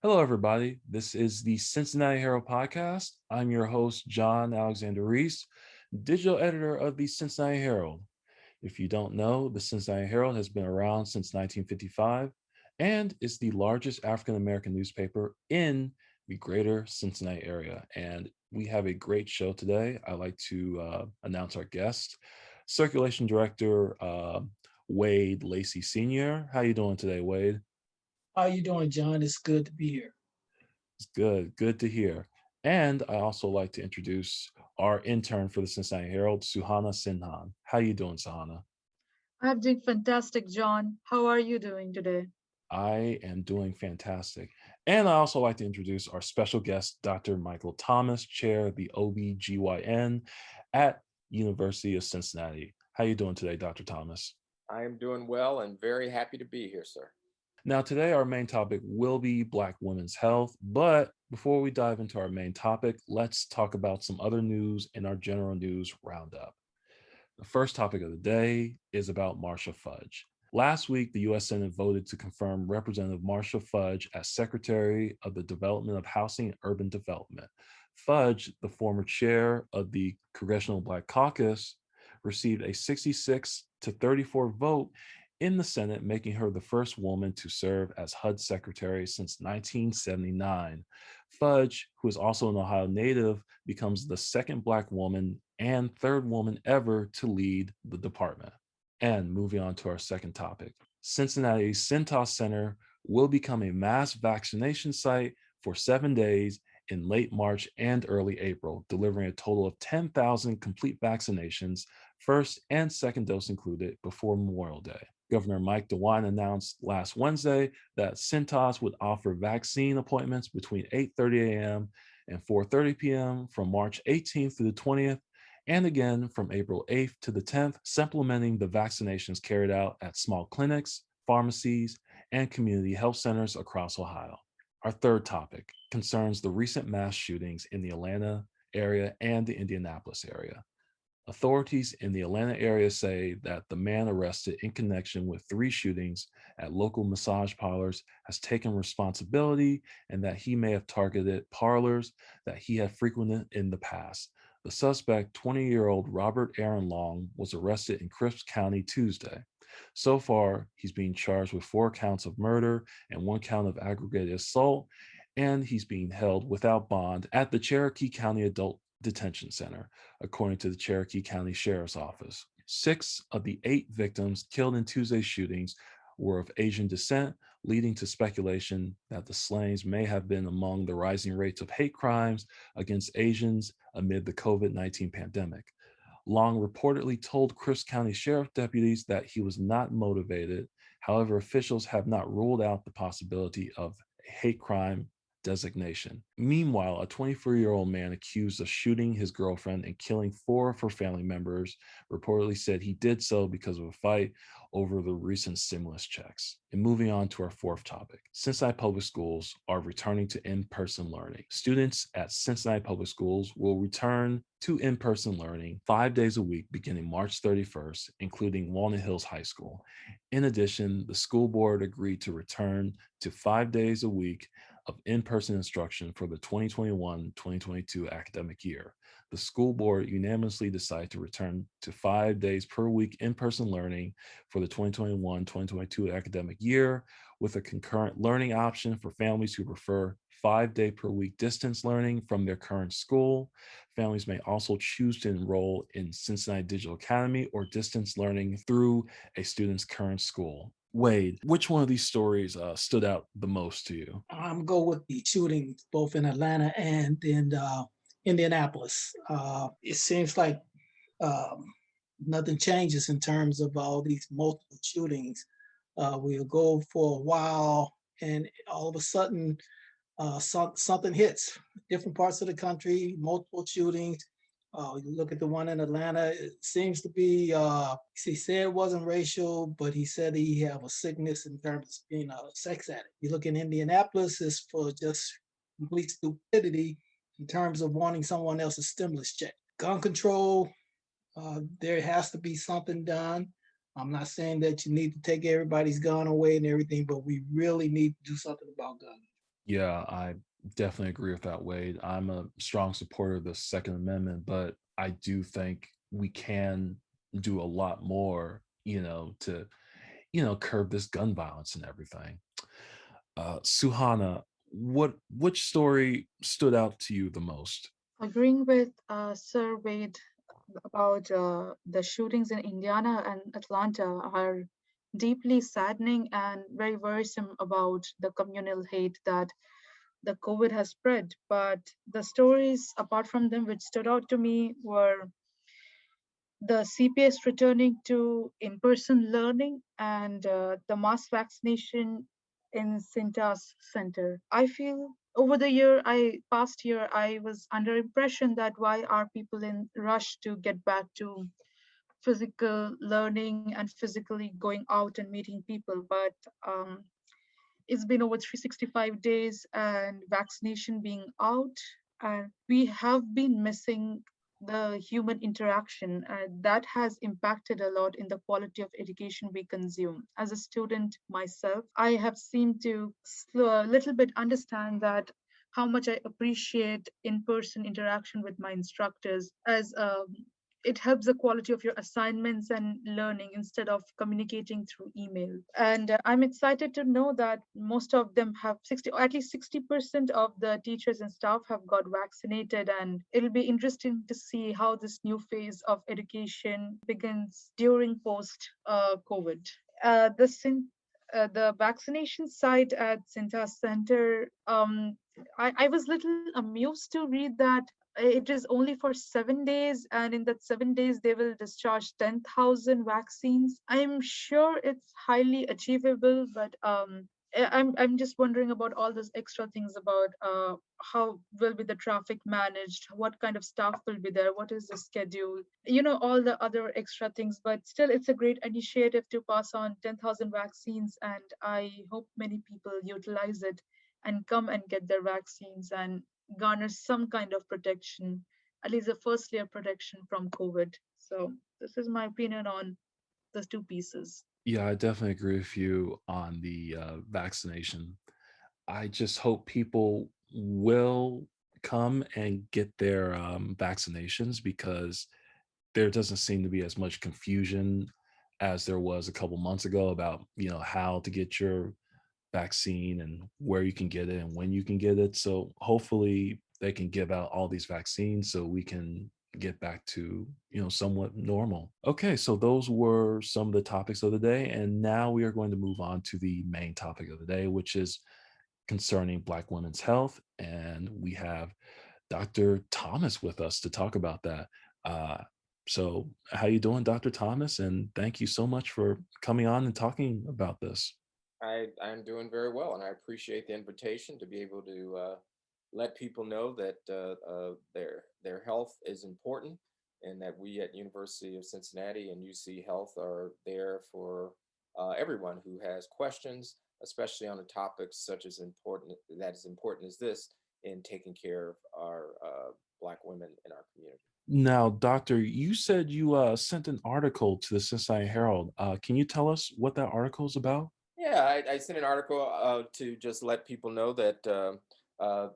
Hello, everybody. This is the Cincinnati Herald Podcast. I'm your host, John Alexander Reese, digital editor of the Cincinnati Herald. If you don't know, the Cincinnati Herald has been around since 1955 and is the largest African American newspaper in the greater Cincinnati area. And we have a great show today. I'd like to announce our guest, Circulation Director Wade Lacey Sr. How you doing today, Wade? How you doing, John? It's good to be here. It's good to hear. And I also like to introduce our intern for the Cincinnati Herald, Suhana Sinha. How you doing, Suhana? I'm doing fantastic, John. How are you doing today? I am doing fantastic. And I also like to introduce our special guest, Dr. Michael Thomas, Chair of the OB-GYN at University of Cincinnati. How you doing today, Dr. Thomas? I am doing well and very happy to be here, sir. Now, today our main topic will be Black women's health, but before we dive into our main topic, let's talk about some other news in our general news roundup. The first topic of the day is about Marcia Fudge. Last week, the U.S. Senate voted to confirm Representative Marcia Fudge as Secretary of the Development of Housing and Urban Development. Fudge, the former chair of the Congressional Black Caucus, received a 66-34 vote in the Senate, making her the first woman to serve as HUD Secretary since 1979. Fudge, who is also an Ohio native, becomes the second Black woman and third woman ever to lead the department. And moving on to our second topic, Cincinnati's Cintas Center will become a mass vaccination site for 7 days in late March and early April, delivering a total of 10,000 complete vaccinations, first and second dose included, before Memorial Day. Governor Mike DeWine announced last Wednesday that Cintas would offer vaccine appointments between 8:30 a.m. and 4:30 p.m. from March 18th through the 20th, and again from April 8th to the 10th, supplementing the vaccinations carried out at small clinics, pharmacies, and community health centers across Ohio. Our third topic concerns the recent mass shootings in the Atlanta area and the Indianapolis area. Authorities in the Atlanta area say that the man arrested in connection with 3 shootings at local massage parlors has taken responsibility and that he may have targeted parlors that he had frequented in the past. The suspect, 20-year-old Robert Aaron Long, was arrested in Crisp County Tuesday. So far, he's being charged with 4 counts of murder and 1 count of aggravated assault, and he's being held without bond at the Cherokee County Adult Detention Center, according to the Cherokee County Sheriff's Office. 6 of the 8 victims killed in Tuesday's shootings were of Asian descent, leading to speculation that the slayings may have been among the rising rates of hate crimes against Asians amid the COVID-19 pandemic. Long reportedly told Crisp County Sheriff deputies that he was not motivated. However, officials have not ruled out the possibility of a hate crime designation. Meanwhile, a 24-year-old man accused of shooting his girlfriend and killing 4 of her family members reportedly said he did so because of a fight over the recent stimulus checks. And moving on to our fourth topic, Cincinnati Public Schools are returning to in-person learning. Students at Cincinnati Public Schools will return to in-person learning 5 days a week beginning March 31st, including Walnut Hills High School. In addition, the school board agreed to return to 5 days a week of in-person instruction for the 2021-2022 academic year. The school board unanimously decided to return to 5 days per week in-person learning for the 2021-2022 academic year, with a concurrent learning option for families who prefer 5-day per week distance learning from their current school. Families may also choose to enroll in Cincinnati Digital Academy or distance learning through a student's current school. Wade, which one of these stories stood out the most to you? I'm go with the shootings both in Atlanta and in Indianapolis. It seems like um, nothing changes in terms of all these multiple shootings. We'll go for a while, and all of a sudden, something hits. Different parts of the country, multiple shootings. You look at the one in Atlanta, it seems to be, he said it wasn't racial, but he said he have a sickness in terms of being a sex addict. You look in Indianapolis, it's for just complete stupidity in terms of wanting someone else's stimulus check. Gun control, there has to be something done. I'm not saying that you need to take everybody's gun away and everything, but we really need to do something about guns. Yeah, I definitely agree with that, Wade. I'm a strong supporter of the Second Amendment, but I do think we can do a lot more, to, curb this gun violence and everything. Suhana, which story stood out to you the most? Agreeing with Sir Wade about the shootings in Indiana and Atlanta are deeply saddening and very worrisome about the communal hate that the COVID has spread. But the stories apart from them which stood out to me were the CPS returning to in-person learning and the mass vaccination in Cinta's center. I feel over the past year, I was under impression that why are people in rush to get back to physical learning and physically going out and meeting people, but um, it's been over 365 days and vaccination being out, and we have been missing the human interaction. That has impacted a lot in the quality of education we consume. As a student myself, I have seemed to a little bit understand that how much I appreciate in-person interaction with my instructors, as it helps the quality of your assignments and learning instead of communicating through email. And I'm excited to know that most of them have 60, or at least 60% of the teachers and staff have got vaccinated. And it'll be interesting to see how this new phase of education begins during post COVID. The vaccination site at Sinta Center, I was little amused to read that it is only for 7 days, and in that 7 days, they will discharge 10,000 vaccines. I'm sure it's highly achievable, but I'm just wondering about all those extra things about how will be the traffic managed, what kind of staff will be there, what is the schedule, all the other extra things. But still, it's a great initiative to pass on 10,000 vaccines, and I hope many people utilize it and come and get their vaccines and garner some kind of protection, at least the first layer protection from COVID. So this is my opinion on those two pieces. Yeah, I definitely agree with you on the vaccination. I just hope people will come and get their vaccinations because there doesn't seem to be as much confusion as there was a couple months ago about how to get your vaccine and where you can get it and when you can get it. So hopefully they can give out all these vaccines so we can get back to somewhat normal. Okay, so those were some of the topics of the day, and now we are going to move on to the main topic of the day, which is concerning Black women's health. And we have Dr. Thomas with us to talk about that. So how you doing, Dr. Thomas? And thank you so much for coming on and talking about this. I'm doing very well, and I appreciate the invitation to be able to let people know that their health is important, and that we at University of Cincinnati and UC Health are there for everyone who has questions, especially on a topic such as important as this in taking care of our Black women in our community. Now, Doctor, you said you sent an article to the Cincinnati Herald. Can you tell us what that article is about? Yeah, I sent an article to just let people know that I'm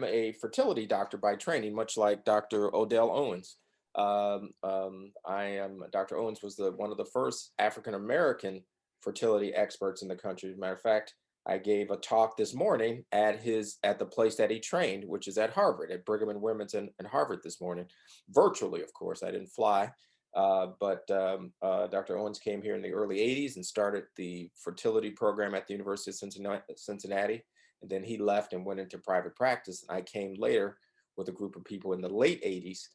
a fertility doctor by training, much like Dr. Odell Owens. Dr. Owens was one of the first African American fertility experts in the country. As a matter of fact, I gave a talk this morning at the place that he trained, which is at Harvard, at Brigham and Women's and Harvard this morning, virtually, of course. I didn't fly. But Dr. Owens came here in the early 80s and started the fertility program at the University of Cincinnati. And then he left and went into private practice. And I came later with a group of people in the late 80s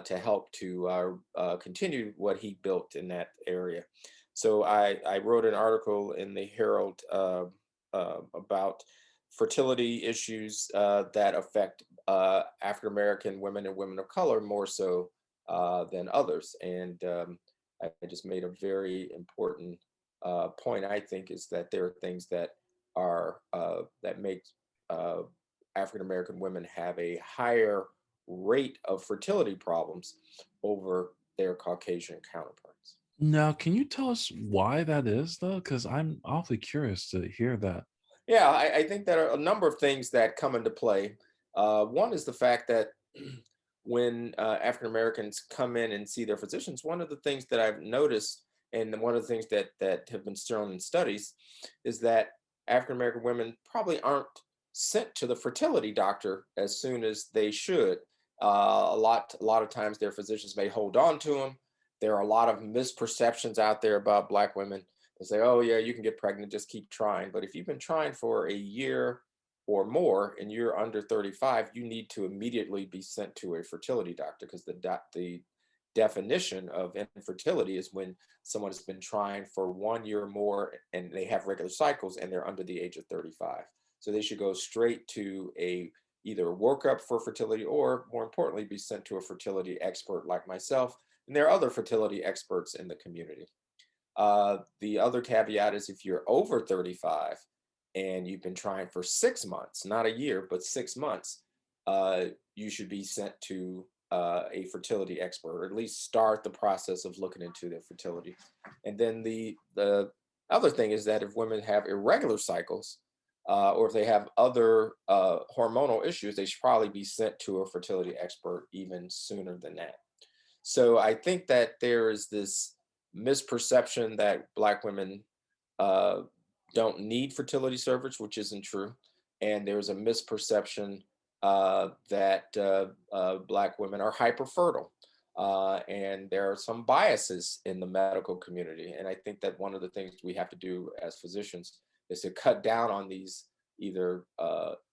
to help to continue what he built in that area. So I wrote an article in the Herald about fertility issues that affect African American women and women of color more so than others. And I just made a very important point, I think, is that there are things that make African American women have a higher rate of fertility problems over their Caucasian counterparts. Now, can you tell us why that is, though? Because I'm awfully curious to hear that. Yeah, I think there are a number of things that come into play. One is the fact that when African Americans come in and see their physicians, one of the things that I've noticed, and one of the things that have been shown in studies, is that African American women probably aren't sent to the fertility doctor as soon as they should. A lot of times, their physicians may hold on to them. There are a lot of misperceptions out there about Black women. They say, "Oh yeah, you can get pregnant, just keep trying." But if you've been trying for a year or more and you're under 35, you need to immediately be sent to a fertility doctor, because the definition of infertility is when someone has been trying for 1 year or more and they have regular cycles and they're under the age of 35. So they should go straight to either a workup for fertility, or more importantly, be sent to a fertility expert like myself. And there are other fertility experts in the community. The other caveat is if you're over 35 and you've been trying for 6 months, not a year, but 6 months, you should be sent to a fertility expert, or at least start the process of looking into their fertility. And then the other thing is that if women have irregular cycles, or if they have other hormonal issues, they should probably be sent to a fertility expert even sooner than that. So I think that there is this misperception that Black women don't need fertility service, which isn't true. And there's a misperception that Black women are hyperfertile. And there are some biases in the medical community. And I think that one of the things we have to do as physicians is to cut down on these either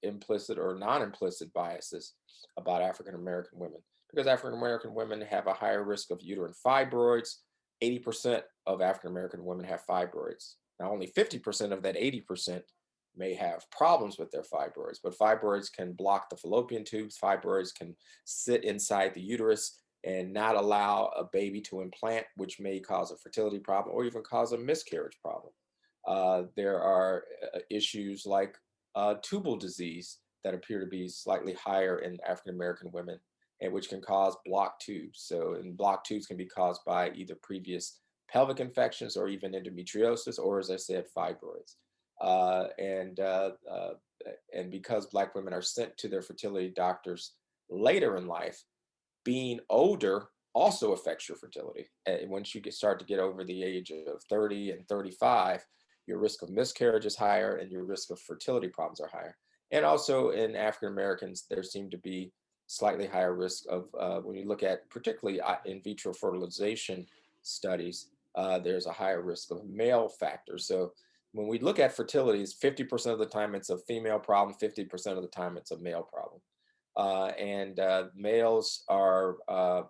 implicit or non-implicit biases about African American women, because African American women have a higher risk of uterine fibroids. 80% of African American women have fibroids. Now, only 50% of that 80% may have problems with their fibroids, but fibroids can block the fallopian tubes. Fibroids can sit inside the uterus and not allow a baby to implant, which may cause a fertility problem or even cause a miscarriage problem. There are issues like tubal disease that appear to be slightly higher in African American women, and which can cause blocked tubes. So, and blocked tubes can be caused by either previous pelvic infections or even endometriosis, or as I said, fibroids. Uh, and uh, uh, and because Black women are sent to their fertility doctors later in life, being older also affects your fertility. Once you start to get over the age of 30 and 35, your risk of miscarriage is higher and your risk of fertility problems are higher. And also in African Americans, there seem to be slightly higher risk of, when you look at particularly in vitro fertilization studies, there's a higher risk of male factors. So when we look at fertility, it's 50% of the time it's a female problem, 50% of the time it's a male problem. And males are,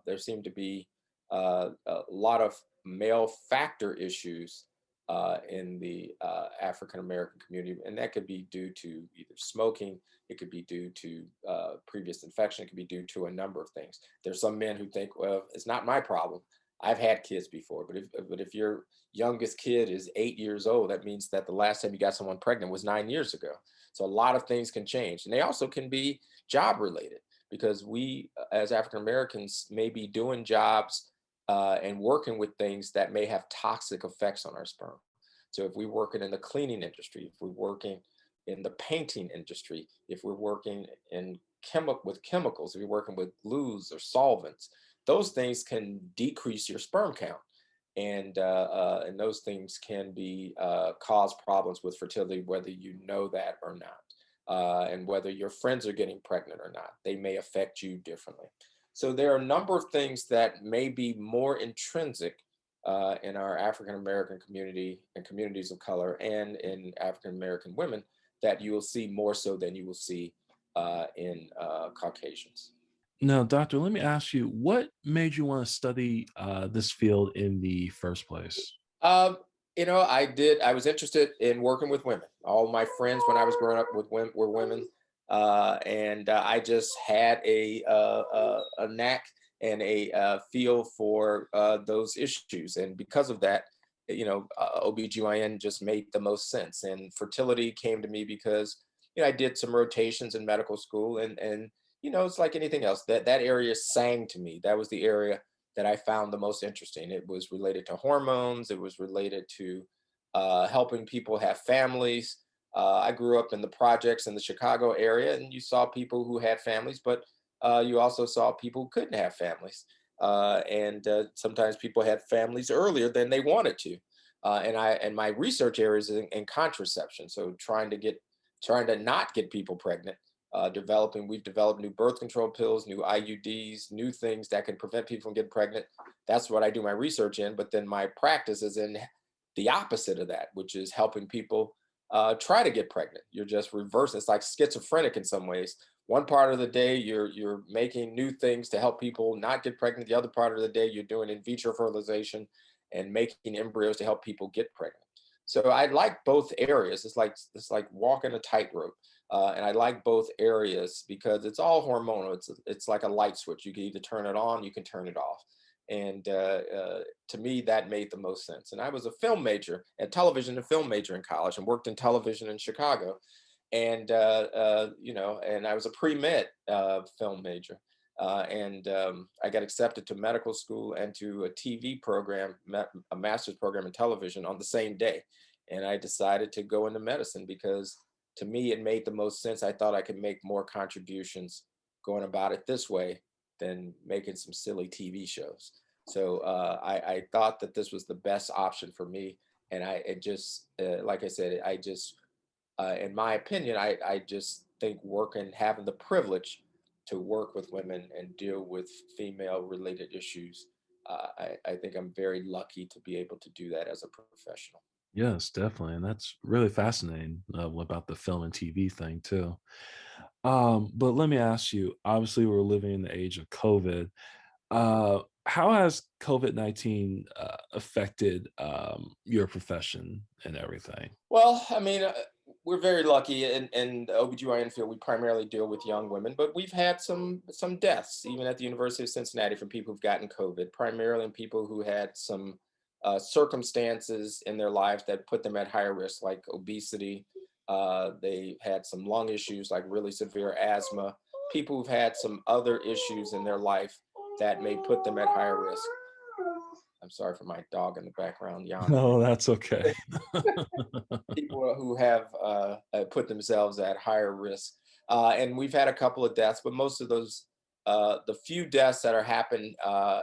there seem to be a lot of male factor issues in the African American community. And that could be due to either smoking, it could be due to previous infection, it could be due to a number of things. There's some men who think, well, it's not my problem. I've had kids before, but if your youngest kid is 8 years old, that means that the last time you got someone pregnant was 9 years ago. So a lot of things can change, and they also can be job related, because we as African Americans may be doing jobs and working with things that may have toxic effects on our sperm. So if we're working in the cleaning industry, if we're working in the painting industry, if we're working in with chemicals, if we're working with glues or solvents, those things can decrease your sperm count, and those things can be cause problems with fertility, whether you know that or not, and whether your friends are getting pregnant or not. They may affect you differently. So there are a number of things that may be more intrinsic in our African American community and communities of color, and in African American women, that you will see more so than you will see in Caucasians. Now, doctor, let me ask you, what made you want to study this field in the first place? Um, I was interested in working with women. All my friends when I was growing up with women were women, and I just had a knack and a feel for those issues, and because of that, OB-GYN just made the most sense. And fertility came to me because I did some rotations in medical school, and it's like anything else. That area sang to me. That was the area that I found the most interesting. It was related to hormones. It was related to helping people have families. I grew up in the projects in the Chicago area, and you saw people who had families, but you also saw people who couldn't have families. And sometimes people had families earlier than they wanted to. And my research area is in contraception. So trying to not get people pregnant. We've developed new birth control pills, new IUDs, new things that can prevent people from getting pregnant. That's what I do my research in. But then my practice is in the opposite of that, which is helping people try to get pregnant. You're just reversing. It's like schizophrenic in some ways. One part of the day you're making new things to help people not get pregnant. The other part of the day you're doing in vitro fertilization and making embryos to help people get pregnant. So I like both areas. It's like walking a tightrope. And I like both areas because it's all hormonal. It's like a light switch. You can either turn it on, you can turn it off. And to me, that made the most sense. And I was a film major, a television and film major in college, and worked in television in Chicago. And and I was a pre-med film major. I got accepted to medical school and to a TV program, a master's program in television on the same day. And I decided to go into medicine because to me, it made the most sense. I thought I could make more contributions going about it this way than making some silly TV shows. So I thought that this was the best option for me. And like I said, in my opinion, I just think having the privilege to work with women and deal with female related issues, I think I'm very lucky to be able to do that as a professional. Yes, definitely. And that's really fascinating about the film and TV thing too. But let me ask you, obviously we're living in the age of COVID. How has COVID-19 affected your profession and everything? Well, I mean, we're very lucky in the OB-GYN field. We primarily deal with young women, but we've had some deaths, even at the University of Cincinnati, from people who've gotten COVID, primarily in people who had some circumstances in their lives that put them at higher risk, like obesity. They had some lung issues, like really severe asthma. People who've had some other issues in their life that may put them at higher risk. I'm sorry for my dog in the background yawning. No, that's okay. People who have put themselves at higher risk. And we've had a couple of deaths, but most of those, the few deaths that are happened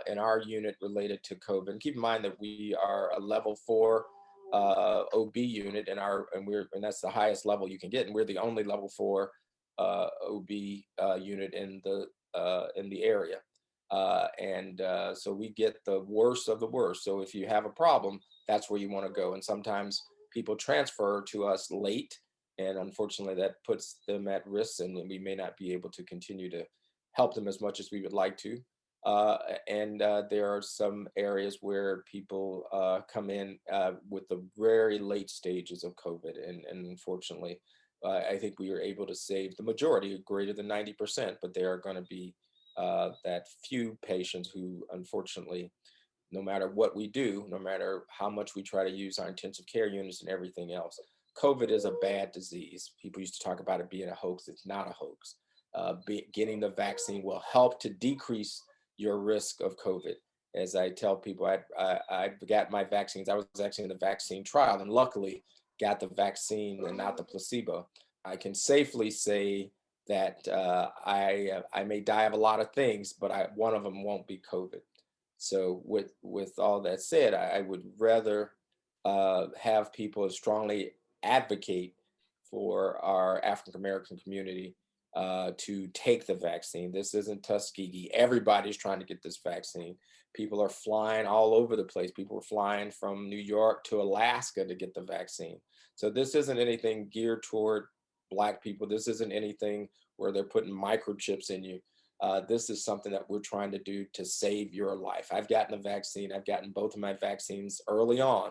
in our unit related to COVID, and keep in mind that we are a level 4 OB unit and that's the highest level you can get. And we're the only level 4 OB unit in the area. So we get the worst of the worst. So if you have a problem, that's where you want to go. And sometimes people transfer to us late, and unfortunately that puts them at risk, and we may not be able to continue to help them as much as we would like to. There are some areas where people come in with the very late stages of COVID, and unfortunately, I think we are able to save the majority, greater than 90%, but there are going to be that few patients who, unfortunately, no matter what we do, no matter how much we try to use our intensive care units and everything else, COVID is a bad disease. People used to talk about it being a hoax. It's not a hoax. Getting the vaccine will help to decrease your risk of COVID. As I tell people, I got my vaccines. I was actually in the vaccine trial and luckily got the vaccine and not the placebo. I can safely say that I may die of a lot of things, but one of them won't be COVID. So with all that said, I would rather have people strongly advocate for our African American community to take the vaccine. This isn't Tuskegee. Everybody's trying to get this vaccine. People are flying all over the place. People are flying from New York to Alaska to get the vaccine. So this isn't anything geared toward Black people. This isn't anything where they're putting microchips in you. This is something that we're trying to do to save your life. I've gotten a vaccine. I've gotten both of my vaccines early on.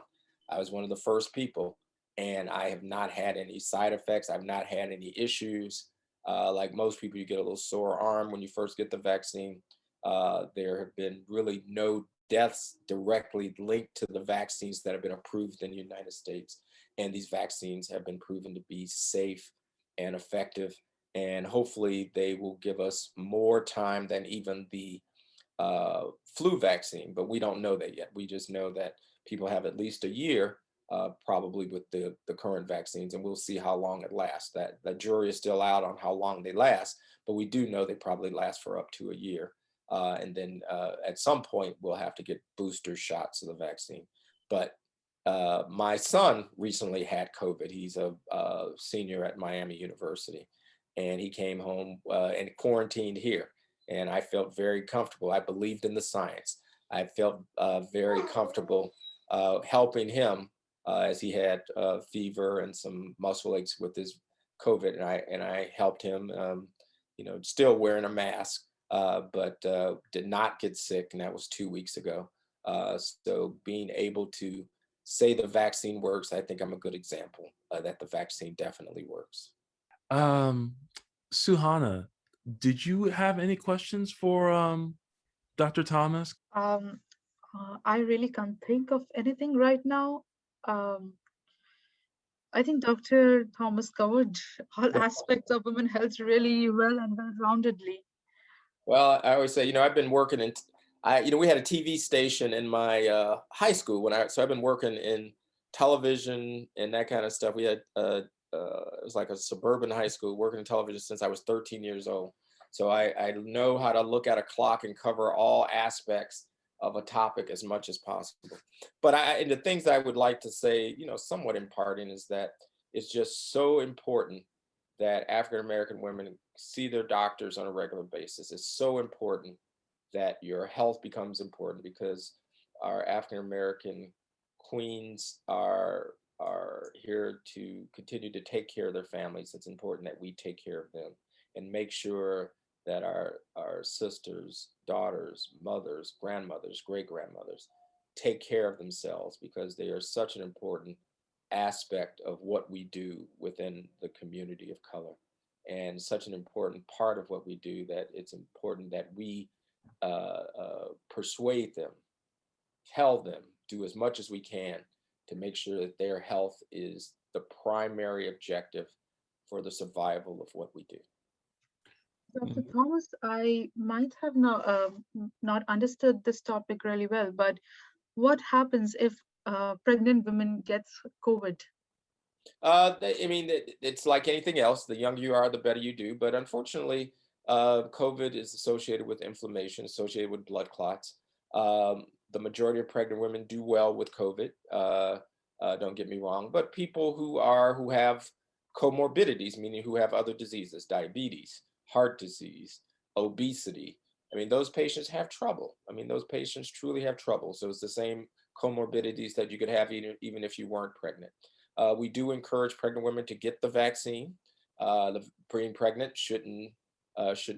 I was one of the first people, and I have not had any side effects. I've not had any issues. Like most people, you get a little sore arm when you first get the vaccine. There have been really no deaths directly linked to the vaccines that have been approved in the United States. And these vaccines have been proven to be safe and effective. And hopefully they will give us more time than even the flu vaccine, but we don't know that yet. We just know that people have at least a year probably with the current vaccines, and we'll see how long it lasts. That the jury is still out on how long they last, but we do know they probably last for up to a year. And then at some point, we'll have to get booster shots of the vaccine. But my son recently had COVID. He's a senior at Miami University, and he came home and quarantined here. And I felt very comfortable. I believed in the science. I felt very comfortable helping him as he had fever and some muscle aches with his COVID, and I helped him. Still wearing a mask, but did not get sick, and that was 2 weeks ago. So being able to say the vaccine works, I think I'm a good example that the vaccine definitely works. Suhana, did you have any questions for Dr. Thomas? I really can't think of anything right now. I think Dr. Thomas covered all aspects of women's health really well and well-roundedly. Well, I always say, I've been working in, we had a TV station in my high school so I've been working in television and that kind of stuff. We had, it was like a suburban high school, working in television since I was 13 years old. So I know how to look at a clock and cover all aspects of a topic as much as possible. But and the things that I would like to say, somewhat imparting, is that it's just so important that African-American women see their doctors on a regular basis. It's so important that your health becomes important, because our African-American queens are here to continue to take care of their families. It's important that we take care of them and make sure that our sisters, daughters, mothers, grandmothers, great-grandmothers take care of themselves, because they are such an important aspect of what we do within the community of color, and such an important part of what we do, that it's important that we persuade them, tell them, do as much as we can to make sure that their health is the primary objective for the survival of what we do. Dr. Thomas, I might have not understood this topic really well, but what happens if pregnant women gets COVID? It's like anything else. The younger you are, the better you do. But unfortunately, COVID is associated with inflammation, associated with blood clots. The majority of pregnant women do well with COVID. Don't get me wrong. But people who have comorbidities, meaning who have other diseases, diabetes, heart disease, obesity, those patients have trouble. Those patients truly have trouble. So it's the same comorbidities that you could have even if you weren't pregnant. We do encourage pregnant women to get the vaccine. Being pregnant should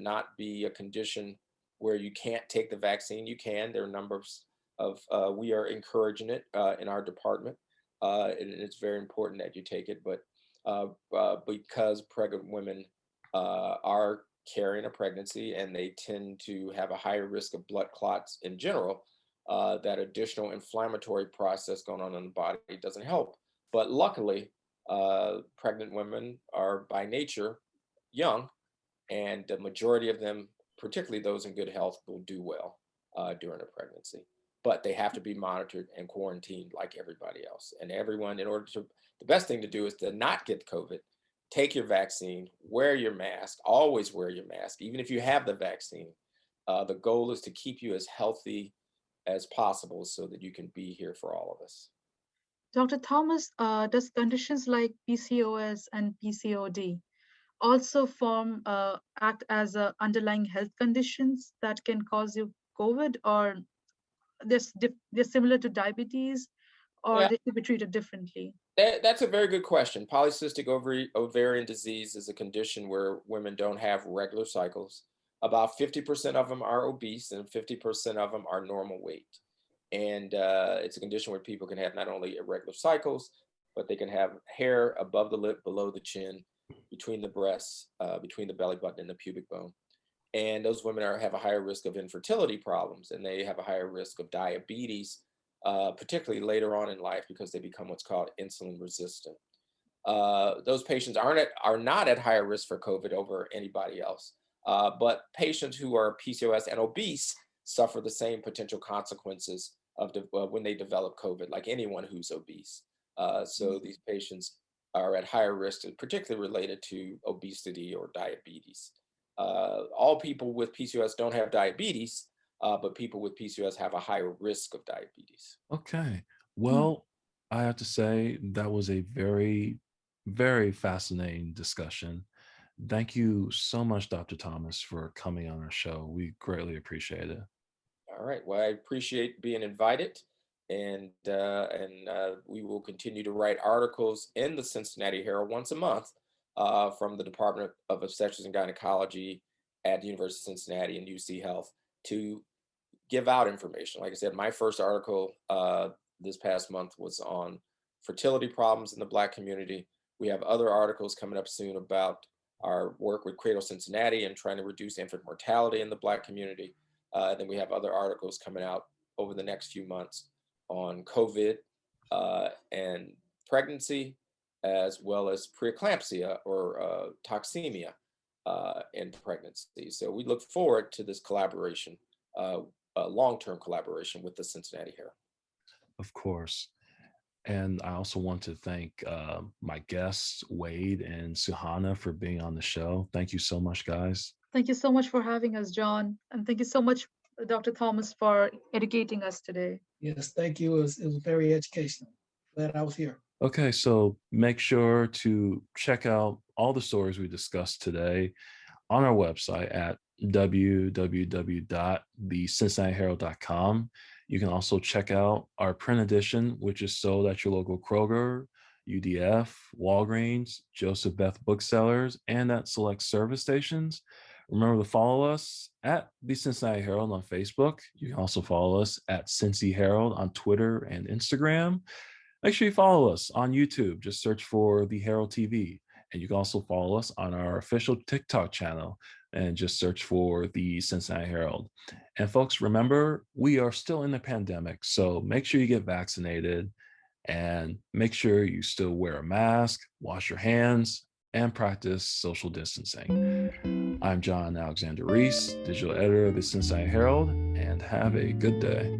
not be a condition where you can't take the vaccine. You can. There are numbers of, we are encouraging it in our department. And it's very important that you take it. But because pregnant women are carrying a pregnancy, and they tend to have a higher risk of blood clots in general, that additional inflammatory process going on in the body doesn't help. But luckily, pregnant women are by nature young, and the majority of them, particularly those in good health, will do well during a pregnancy. But they have to be monitored and quarantined like everybody else. And everyone, the best thing to do is to not get COVID. Take your vaccine, wear your mask, always wear your mask, even if you have the vaccine. The goal is to keep you as healthy as possible so that you can be here for all of us. Dr. Thomas, does conditions like PCOS and PCOD also act as underlying health conditions that can cause you COVID, or they're similar to diabetes, or they should be treated differently? That's a very good question. Polycystic ovarian disease is a condition where women don't have regular cycles. About 50% of them are obese, and 50% of them are normal weight. And it's a condition where people can have not only irregular cycles, but they can have hair above the lip, below the chin, between the breasts, between the belly button and the pubic bone. And those women have a higher risk of infertility problems, and they have a higher risk of diabetes, particularly later on in life, because they become what's called insulin resistant. Those patients are not at higher risk for COVID over anybody else. But patients who are PCOS and obese suffer the same potential consequences of when they develop COVID, like anyone who's obese. So these patients are at higher risk, particularly related to obesity or diabetes. All people with PCOS don't have diabetes, but people with PCOS have a higher risk of diabetes. Okay. Hmm. Well, I have to say that was a very, very fascinating discussion. Thank you so much, Dr. Thomas, for coming on our show. We greatly appreciate it. All right. Well, I appreciate being invited, and we will continue to write articles in the Cincinnati Herald once a month from the Department of Obstetrics and Gynecology at the University of Cincinnati and UC Health to give out information. Like I said, my first article this past month was on fertility problems in the Black community. We have other articles coming up soon about our work with Cradle Cincinnati and trying to reduce infant mortality in the Black community. Then we have other articles coming out over the next few months on COVID and pregnancy, as well as preeclampsia or toxemia in pregnancy. So we look forward to this collaboration, long-term collaboration with the Cincinnati Herald. Of course. And I also want to thank my guests, Wade and Suhana, for being on the show. Thank you so much, guys. Thank you so much for having us, John. And thank you so much, Dr. Thomas, for educating us today. Yes, thank you. It was very educational. Glad I was here. Okay, so make sure to check out all the stories we discussed today on our website at www.thecincinnatiherald.com. You can also check out our print edition, which is sold at your local Kroger, UDF, Walgreens, Joseph Beth Booksellers, and at select service stations. Remember to follow us at the Cincinnati Herald on Facebook. You can also follow us at Cincy Herald on Twitter and Instagram. Make sure you follow us on YouTube. Just search for the Herald TV. And you can also follow us on our official TikTok channel and just search for the Cincinnati Herald. And folks, remember, we are still in the pandemic, so make sure you get vaccinated and make sure you still wear a mask, wash your hands, and practice social distancing. I'm John Alexander Reese, digital editor of the Cincinnati Herald, and have a good day.